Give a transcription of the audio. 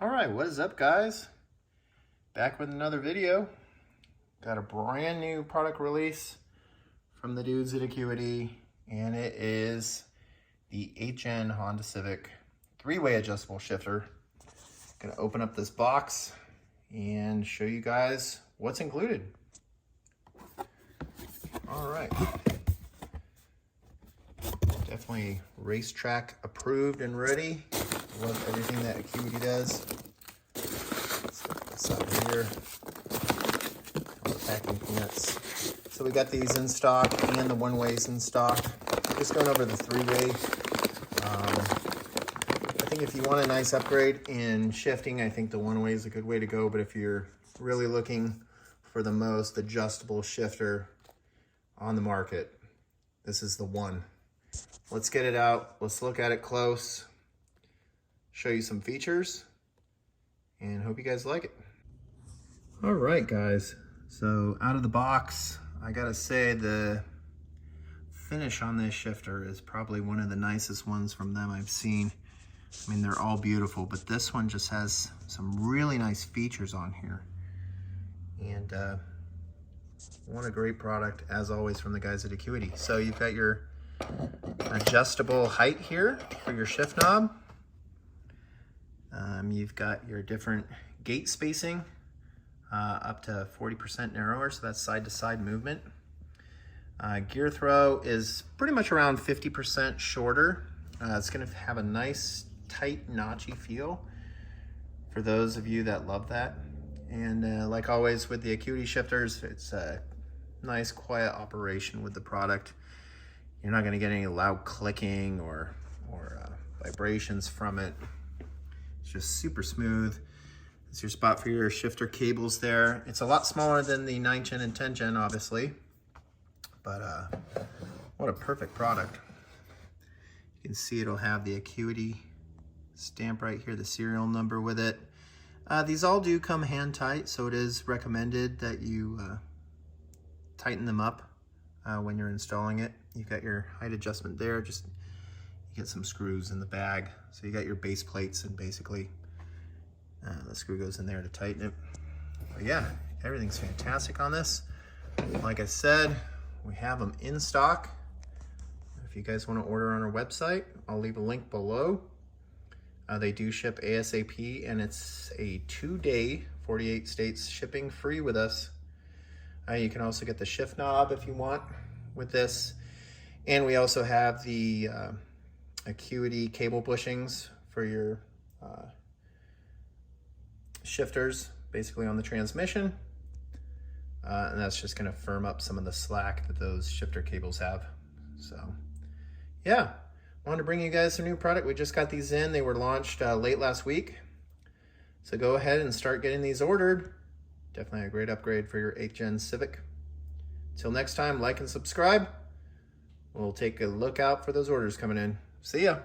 All right, what is up, guys? Back with another video. Got a brand new product release from the dudes at Acuity, and it is the HN Honda Civic three-way adjustable shifter. Gonna open up this box and show you guys what's included. All right. Definitely racetrack approved and ready. Love everything that Acuity does. Let's put this up here. All the packing peanuts. So we got these in stock and the one-ways in stock. Just going over the three-way. I think if you want a nice upgrade in shifting, I think the one-way is a good way to go. But if you're really looking for the most adjustable shifter on the market, this is the one. Let's get it out. Let's look at it close. Show you some features and hope you guys like it. All right, guys, so out of the box, I gotta say the finish on this shifter is probably one of the nicest ones from them I've seen. I mean, they're all beautiful, but this one just has some really nice features on here. And what a great product, as always, from the guys at Acuity. So you've got your adjustable height here for your shift knob. You've got your different gate spacing, up to 40% narrower, so that's side-to-side movement. Gear throw is pretty much around 50% shorter. It's going to have a nice, tight, notchy feel for those of you that love that. And like always with the Acuity shifters, it's a nice, quiet operation with the product. You're not going to get any loud clicking or vibrations from it. It's just super smooth. It's your spot for your shifter cables there. It's a lot smaller than the 9th gen and 10th gen, obviously, but what a perfect product. You can see it'll have the Acuity stamp right here, the serial number with it. These all do come hand tight, so it is recommended that you tighten them up when you're installing it. You've got your height adjustment there, just you get some screws in the bag. So you got your base plates, and basically the screw goes in there to tighten it. But yeah, everything's fantastic on this. Like I said, we have them in stock. If you guys want to order on our website, I'll leave a link below. They do ship ASAP, and it's a 2-day, 48 states shipping free with us. You can also get the shift knob if you want with this. And we also have the Acuity cable bushings for your shifters, basically on the transmission. And that's just going to firm up some of the slack that those shifter cables have. So yeah, wanted to bring you guys some new product. We just got these in. They were launched late last week. So go ahead and start getting these ordered. Definitely a great upgrade for your 8th gen Civic. Till next time, like and subscribe. We'll take a look out for those orders coming in. See ya.